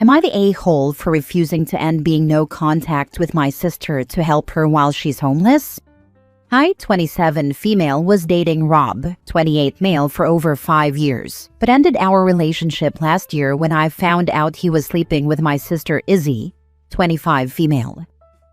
Am I the a-hole for refusing to end being no contact with my sister to help her while she's homeless? I, 27 female, was dating Rob, 28 male, for over 5 years, but ended our relationship last year when I found out he was sleeping with my sister Izzy, 25 female.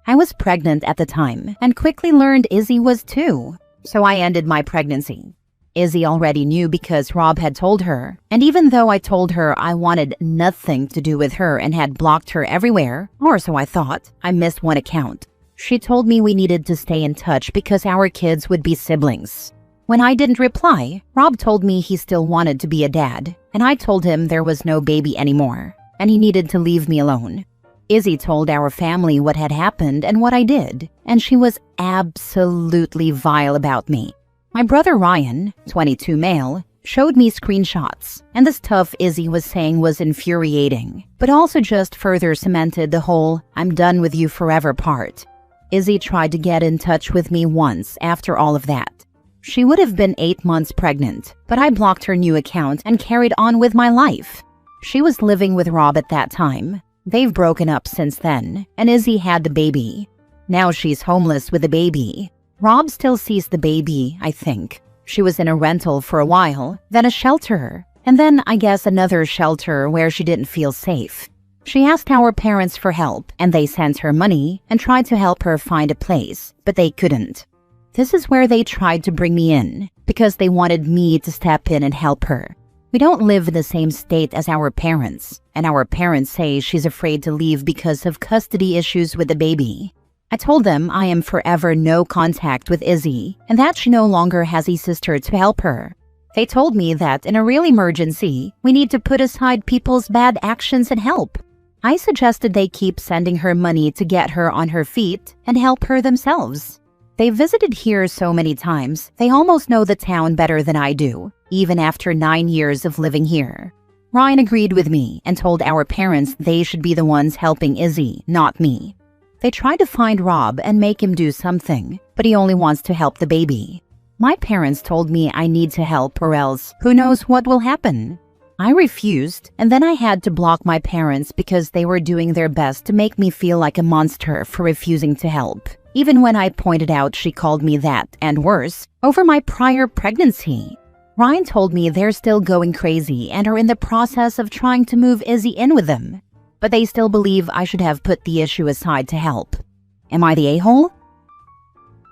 I was pregnant at the time and quickly learned Izzy was too, so I ended my pregnancy. Izzy already knew because Rob had told her, and even though I told her I wanted nothing to do with her and had blocked her everywhere, or so I thought, I missed one account. She told me we needed to stay in touch because our kids would be siblings. When I didn't reply, Rob told me he still wanted to be a dad, and I told him there was no baby anymore, and he needed to leave me alone. Izzy told our family what had happened and what I did, and she was absolutely vile about me. My brother Ryan, 22 male, showed me screenshots, and the stuff Izzy was saying was infuriating, but also just further cemented the whole "I'm done with you forever" part. Izzy tried to get in touch with me once after all of that. She would have been 8 months pregnant, but I blocked her new account and carried on with my life. She was living with Rob at that time. They've broken up since then, and Izzy had the baby. Now she's homeless with the baby. Rob still sees the baby, I think. She was in a rental for a while, then a shelter, and then I guess another shelter where she didn't feel safe. She asked our parents for help, and they sent her money and tried to help her find a place, but they couldn't. This is where they tried to bring me in, because they wanted me to step in and help her. We don't live in the same state as our parents, and our parents say she's afraid to leave because of custody issues with the baby. I told them I am forever no contact with Izzy, and that she no longer has a sister to help her. They told me that in a real emergency, we need to put aside people's bad actions and help. I suggested they keep sending her money to get her on her feet and help her themselves. They visited here so many times, they almost know the town better than I do, even after 9 years of living here. Ryan agreed with me and told our parents they should be the ones helping Izzy, not me. They tried to find Rob and make him do something, but he only wants to help the baby. My parents told me I need to help or else who knows what will happen. I refused, and then I had to block my parents because they were doing their best to make me feel like a monster for refusing to help. Even when I pointed out she called me that, and worse, over my prior pregnancy. Ryan told me they're still going crazy and are in the process of trying to move Izzy in with them. But they still believe I should have put the issue aside to help. Am I the a-hole?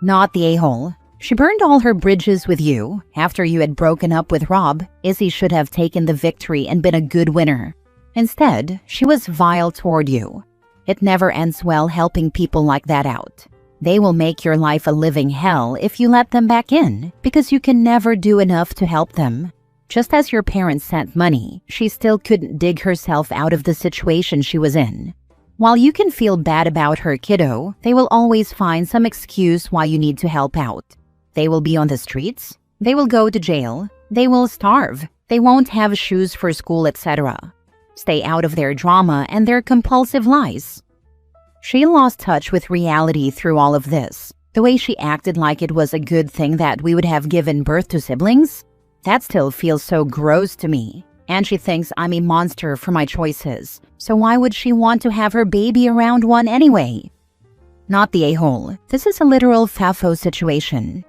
Not the a-hole. She burned all her bridges with you. After you had broken up with Rob, Izzy should have taken the victory and been a good winner. Instead, she was vile toward you. It never ends well helping people like that out. They will make your life a living hell if you let them back in, because you can never do enough to help them. Just as your parents sent money, she still couldn't dig herself out of the situation she was in. While you can feel bad about her kiddo, they will always find some excuse why you need to help out. They will be on the streets, they will go to jail, they will starve, they won't have shoes for school, etc. Stay out of their drama and their compulsive lies. She lost touch with reality through all of this. The way she acted like it was a good thing that we would have given birth to siblings? That still feels so gross to me. And she thinks I'm a monster for my choices. So why would she want to have her baby around one anyway? Not the a-hole. This is a literal FAFO situation.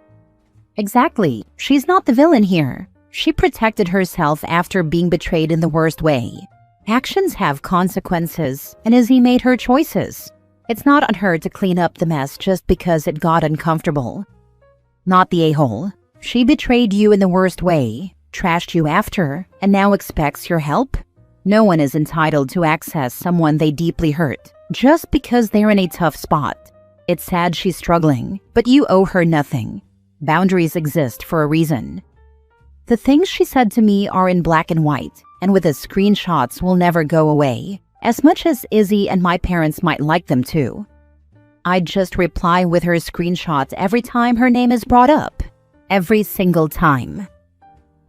Exactly. She's not the villain here. She protected herself after being betrayed in the worst way. Actions have consequences, and Izzy made her choices. It's not on her to clean up the mess just because it got uncomfortable. Not the a-hole. She betrayed you in the worst way, trashed you after, and now expects your help? No one is entitled to access someone they deeply hurt, just because they're in a tough spot. It's sad she's struggling, but you owe her nothing. Boundaries exist for a reason. The things she said to me are in black and white, and with the screenshots will never go away, as much as Izzy and my parents might like them to. I'd just reply with her screenshots every time her name is brought up. Every single time.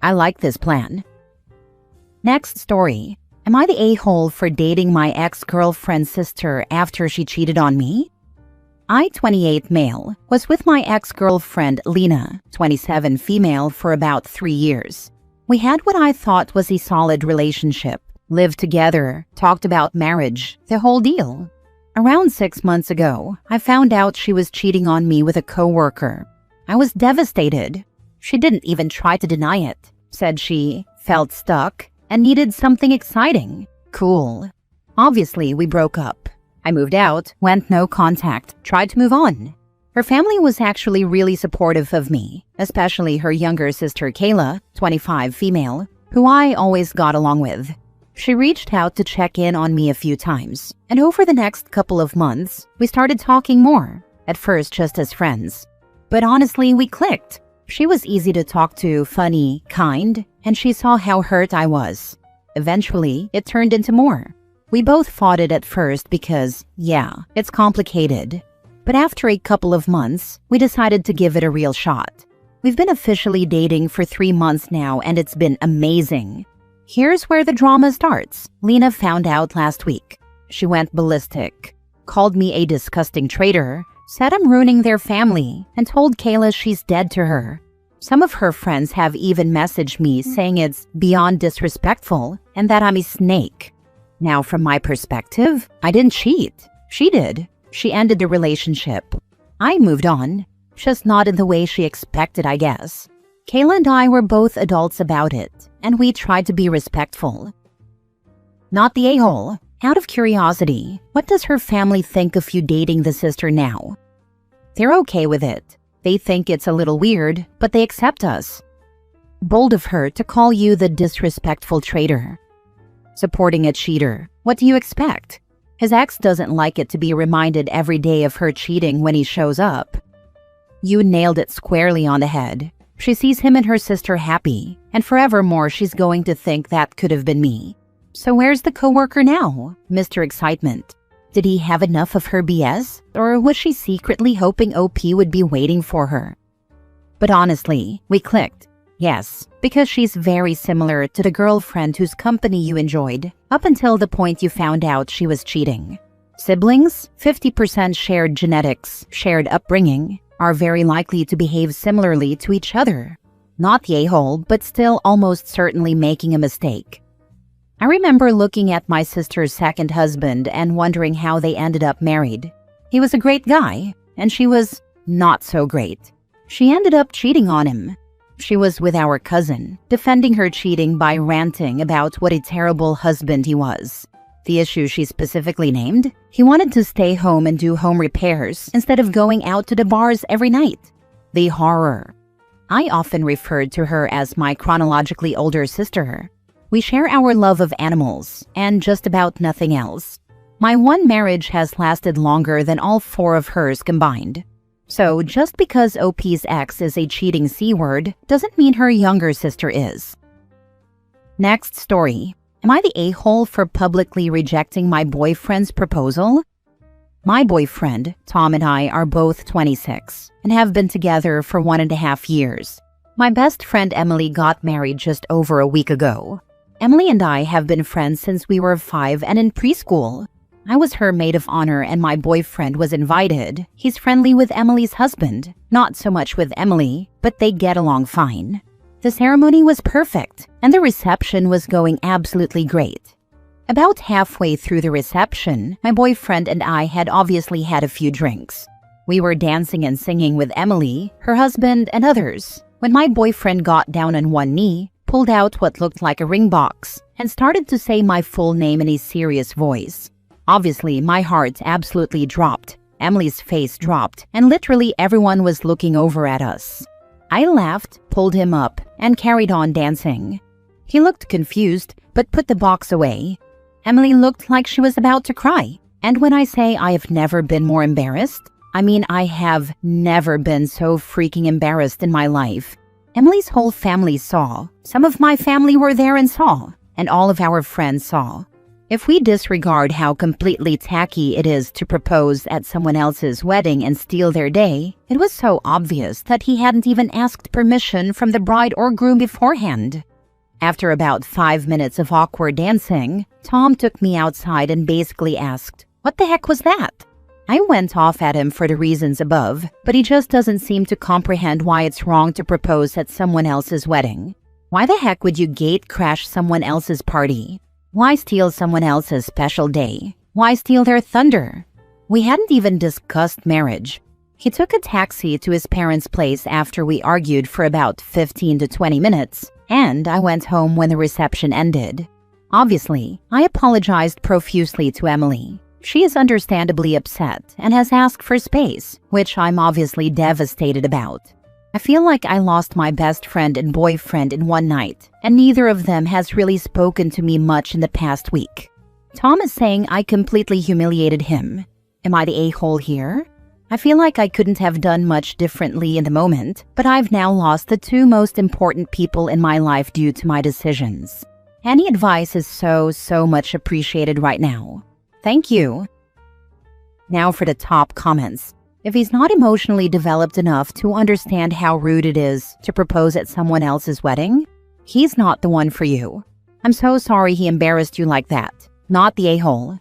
I like this plan. Next story. Am I the a-hole for dating my ex-girlfriend's sister after she cheated on me? I, 28 male, was with my ex-girlfriend Lena, 27 female, for about 3 years. We had what I thought was a solid relationship, lived together, talked about marriage, the whole deal. Around 6 months ago, I found out she was cheating on me with a coworker. I was devastated. She didn't even try to deny it. Said she felt stuck and needed something exciting. Cool. Obviously, we broke up. I moved out, went no contact, tried to move on. Her family was actually really supportive of me, especially her younger sister Kayla, 25 female, who I always got along with. She reached out to check in on me a few times, and over the next couple of months, we started talking more, at first just as friends. But honestly, we clicked. She was easy to talk to, funny, kind, and she saw how hurt I was. Eventually, it turned into more. We both fought it at first because, yeah, it's complicated. But after a couple of months, we decided to give it a real shot. We've been officially dating for 3 months now, and it's been amazing. Here's where the drama starts. Lena found out last week. She went ballistic, called me a disgusting traitor, said I'm ruining their family, and told Kayla she's dead to her. Some of her friends have even messaged me saying it's beyond disrespectful and that I'm a snake. Now, from my perspective, I didn't cheat. She did. She ended the relationship. I moved on, just not in the way she expected, I guess. Kayla and I were both adults about it, and we tried to be respectful. Not the a-hole. Out of curiosity, what does her family think of you dating the sister now? They're okay with it. They think it's a little weird, but they accept us. Bold of her to call you the disrespectful traitor. Supporting a cheater. What do you expect? His ex doesn't like it to be reminded every day of her cheating when he shows up. You nailed it squarely on the head. She sees him and her sister happy, and forevermore she's going to think that could have been me. So where's the coworker now, Mr. Excitement? Did he have enough of her BS, or was she secretly hoping OP would be waiting for her? But honestly, we clicked. Yes, because she's very similar to the girlfriend whose company you enjoyed, up until the point you found out she was cheating. Siblings, 50% shared genetics, shared upbringing, are very likely to behave similarly to each other. Not the a-hole, but still almost certainly making a mistake. I remember looking at my sister's second husband and wondering how they ended up married. He was a great guy, and she was not so great. She ended up cheating on him. She was with our cousin, defending her cheating by ranting about what a terrible husband he was. The issue she specifically named? He wanted to stay home and do home repairs instead of going out to the bars every night. The horror. I often referred to her as my chronologically older sister. We share our love of animals and just about nothing else. My one marriage has lasted longer than all 4 of hers combined. So just because OP's ex is a cheating C-word doesn't mean her younger sister is. Next story. Am I the a-hole for publicly rejecting my boyfriend's proposal? My boyfriend, Tom, and I are both 26 and have been together for 1.5 years. My best friend Emily got married just over a week ago. Emily and I have been friends since we were 5 and in preschool. I was her maid of honor and my boyfriend was invited. He's friendly with Emily's husband, not so much with Emily, but they get along fine. The ceremony was perfect, and the reception was going absolutely great. About halfway through the reception, my boyfriend and I had obviously had a few drinks. We were dancing and singing with Emily, her husband, and others, when my boyfriend got down on one knee, pulled out what looked like a ring box, and started to say my full name in a serious voice. Obviously, my heart absolutely dropped. Emily's face dropped, and literally everyone was looking over at us. I laughed, pulled him up, and carried on dancing. He looked confused, but put the box away. Emily looked like she was about to cry. And when I say I have never been more embarrassed, I mean I have never been so freaking embarrassed in my life. Emily's whole family saw. Some of my family were there and saw, and all of our friends saw. If we disregard how completely tacky it is to propose at someone else's wedding and steal their day, it was so obvious that he hadn't even asked permission from the bride or groom beforehand. After about 5 minutes of awkward dancing, Tom took me outside and basically asked, "What the heck was that?" I went off at him for the reasons above, but he just doesn't seem to comprehend why it's wrong to propose at someone else's wedding. Why the heck would you gate crash someone else's party? Why steal someone else's special day? Why steal their thunder? We hadn't even discussed marriage. He took a taxi to his parents' place after we argued for about 15 to 20 minutes, and I went home when the reception ended. Obviously, I apologized profusely to Emily. She is understandably upset and has asked for space, which I'm obviously devastated about. I feel like I lost my best friend and boyfriend in one night, and neither of them has really spoken to me much in the past week. Tom is saying I completely humiliated him. Am I the a-hole here? I feel like I couldn't have done much differently in the moment, but I've now lost the two most important people in my life due to my decisions. Any advice is so much appreciated right now. Thank you. Now for the top comments. If he's not emotionally developed enough to understand how rude it is to propose at someone else's wedding, he's not the one for you. I'm so sorry he embarrassed you like that. Not the a-hole.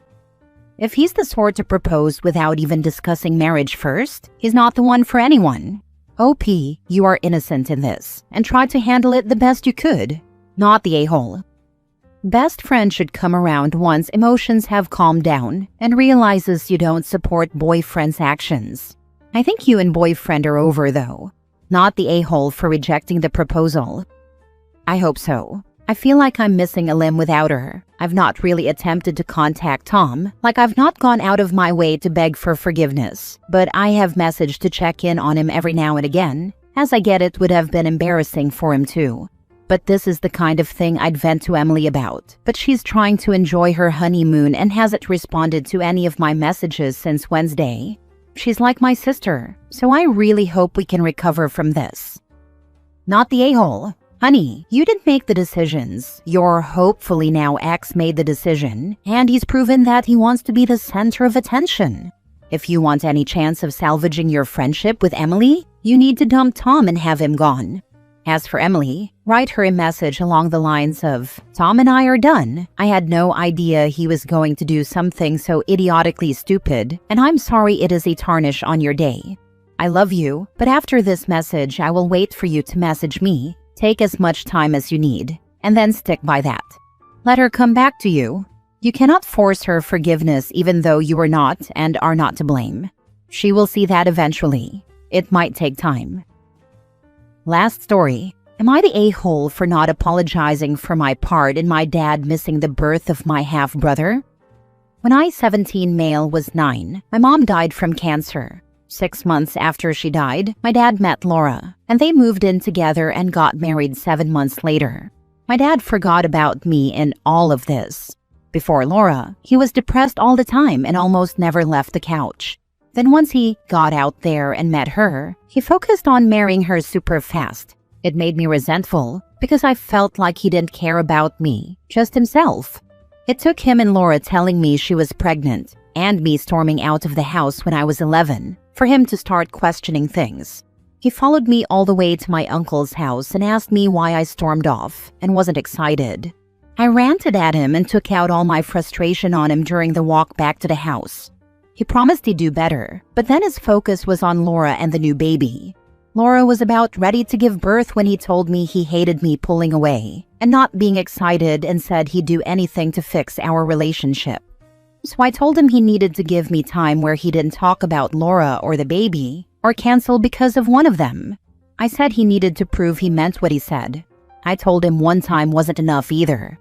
If he's the sort to propose without even discussing marriage first, he's not the one for anyone. OP, you are innocent in this, and tried to handle it the best you could. Not the a-hole. Best friend should come around once emotions have calmed down and realizes you don't support boyfriend's actions. I think you and boyfriend are over though. Not the a-hole for rejecting the proposal. I hope so. I feel like I'm missing a limb without her. I've not really attempted to contact Tom, like I've not gone out of my way to beg for forgiveness, but I have messaged to check in on him every now and again, as I get it would have been embarrassing for him too. But this is the kind of thing I'd vent to Emily about, but she's trying to enjoy her honeymoon and hasn't responded to any of my messages since Wednesday. She's like my sister, so I really hope we can recover from this. Not the a-hole. Honey, you didn't make the decisions. Your hopefully now ex made the decision, and he's proven that he wants to be the center of attention. If you want any chance of salvaging your friendship with Emily, you need to dump Tom and have him gone. As for Emily, write her a message along the lines of, Tom and I are done. I had no idea he was going to do something so idiotically stupid, and I'm sorry it is a tarnish on your day. I love you, but after this message, I will wait for you to message me. Take as much time as you need, and then stick by that. Let her come back to you. You cannot force her forgiveness even though you are not and are not to blame. She will see that eventually. It might take time. Last story. Am I the a-hole for not apologizing for my part in my dad missing the birth of my half-brother? When I, 17 male, was 9, my mom died from cancer. 6 months after she died, my dad met Laura, and they moved in together and got married 7 months later. My dad forgot about me in all of this. Before Laura, he was depressed all the time and almost never left the couch. Then once he got out there and met her, he focused on marrying her super fast. It made me resentful because I felt like he didn't care about me, just himself. It took him and Laura telling me she was pregnant and me storming out of the house when I was 11 for him to start questioning things. He followed me all the way to my uncle's house and asked me why I stormed off and wasn't excited. I ranted at him and took out all my frustration on him during the walk back to the house. He promised he'd do better, but then his focus was on Laura and the new baby. Laura was about ready to give birth when he told me he hated me pulling away and not being excited and said he'd do anything to fix our relationship. So I told him he needed to give me time where he didn't talk about Laura or the baby or cancel because of one of them. I said he needed to prove he meant what he said. I told him one time wasn't enough either.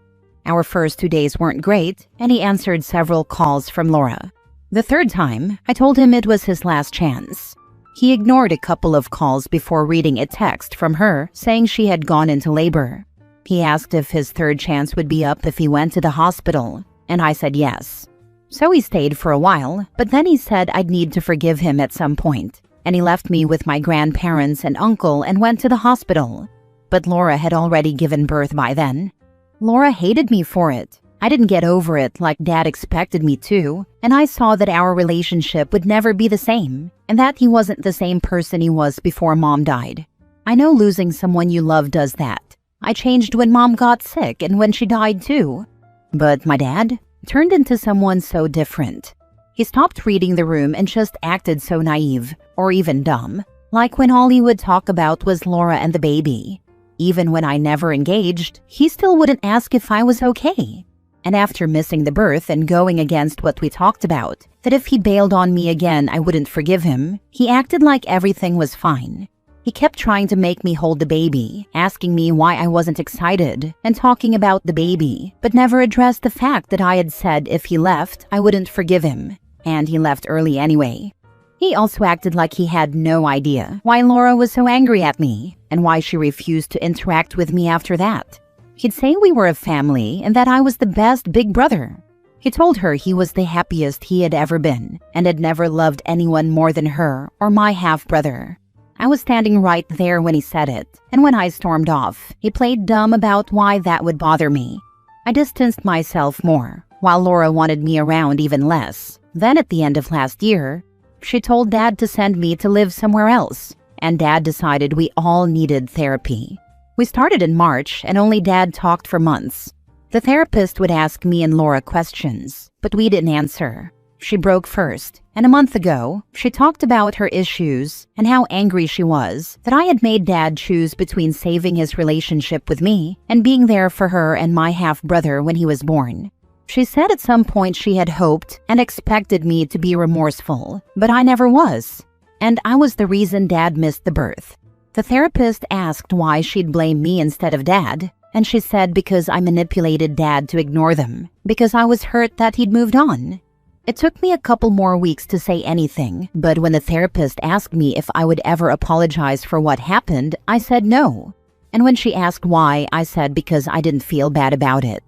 Our first 2 days weren't great, and he answered several calls from Laura. The third time, I told him it was his last chance. He ignored a couple of calls before reading a text from her saying she had gone into labor. He asked if his third chance would be up if he went to the hospital, and I said yes. So he stayed for a while, but then he said I'd need to forgive him at some point, and he left me with my grandparents and uncle and went to the hospital. But Laura had already given birth by then. Laura hated me for it. I didn't get over it like Dad expected me to, and I saw that our relationship would never be the same, and that he wasn't the same person he was before Mom died. I know losing someone you love does that. I changed when Mom got sick and when she died too. But my dad turned into someone so different. He stopped reading the room and just acted so naive, or even dumb, like when all he would talk about was Laura and the baby. Even when I never engaged, he still wouldn't ask if I was okay. And after missing the birth and going against what we talked about, that if he bailed on me again, I wouldn't forgive him, he acted like everything was fine. He kept trying to make me hold the baby, asking me why I wasn't excited, and talking about the baby, but never addressed the fact that I had said if he left, I wouldn't forgive him. And he left early anyway. He also acted like he had no idea why Laura was so angry at me, and why she refused to interact with me after that. He'd say we were a family and that I was the best big brother. He told her he was the happiest he had ever been, and had never loved anyone more than her or my half-brother. I was standing right there when he said it, and when I stormed off, he played dumb about why that would bother me. I distanced myself more, while Laura wanted me around even less. Then at the end of last year, she told Dad to send me to live somewhere else, and Dad decided we all needed therapy. We started in March, and only Dad talked for months. The therapist would ask me and Laura questions, but we didn't answer. She broke first, and a month ago, she talked about her issues and how angry she was that I had made Dad choose between saving his relationship with me and being there for her and my half-brother when he was born. She said at some point she had hoped and expected me to be remorseful, but I never was, and I was the reason Dad missed the birth. The therapist asked why she'd blame me instead of Dad, and she said because I manipulated Dad to ignore them, because I was hurt that he'd moved on. It took me a couple more weeks to say anything, but when the therapist asked me if I would ever apologize for what happened, I said no. And when she asked why, I said because I didn't feel bad about it.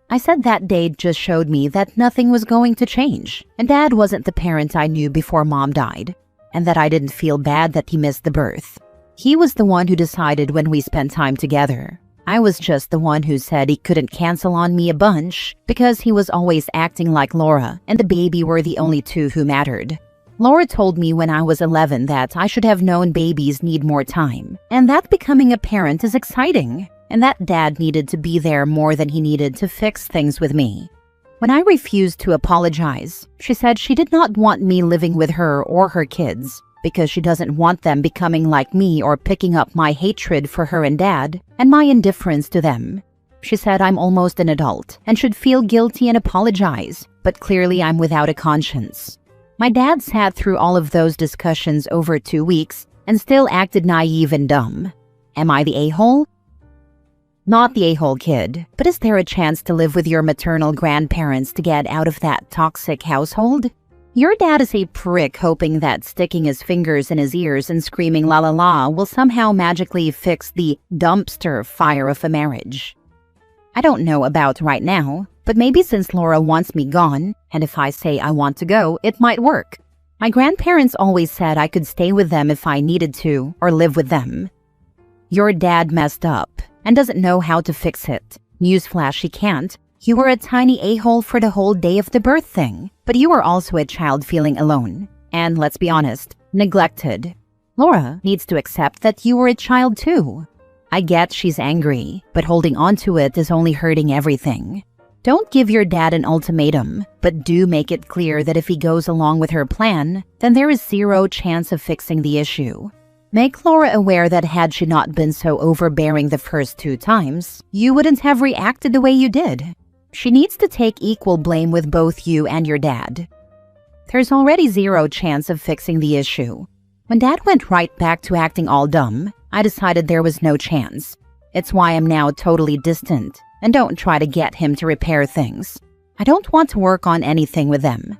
I said that day just showed me that nothing was going to change, and Dad wasn't the parent I knew before Mom died, and that I didn't feel bad that he missed the birth. He was the one who decided when we spent time together. I was just the one who said he couldn't cancel on me a bunch because he was always acting like Laura and the baby were the only two who mattered. Laura told me when I was 11 that I should have known babies need more time, and that becoming a parent is exciting, and that Dad needed to be there more than he needed to fix things with me. When I refused to apologize, she said she did not want me living with her or her kids, because she doesn't want them becoming like me or picking up my hatred for her and Dad and my indifference to them. She said I'm almost an adult and should feel guilty and apologize, but clearly I'm without a conscience. My dad sat through all of those discussions over 2 weeks and still acted naive and dumb. Am I the a-hole? Not the a-hole kid, but is there a chance to live with your maternal grandparents to get out of that toxic household? Your dad is a prick hoping that sticking his fingers in his ears and screaming la la la will somehow magically fix the dumpster fire of a marriage. I don't know about right now, but maybe since Laura wants me gone, and if I say I want to go, it might work. My grandparents always said I could stay with them if I needed to, or live with them. Your dad messed up and doesn't know how to fix it. Newsflash, he can't. You were a tiny a-hole for the whole day of the birth thing, but you were also a child feeling alone, and let's be honest, neglected. Laura needs to accept that you were a child too. I get she's angry, but holding on to it is only hurting everything. Don't give your dad an ultimatum, but do make it clear that if he goes along with her plan, then there is zero chance of fixing the issue. Make Laura aware that had she not been so overbearing the first 2 times, you wouldn't have reacted the way you did. She needs to take equal blame with both you and your dad. There's already zero chance of fixing the issue. When Dad went right back to acting all dumb, I decided there was no chance. It's why I'm now totally distant and don't try to get him to repair things. I don't want to work on anything with them.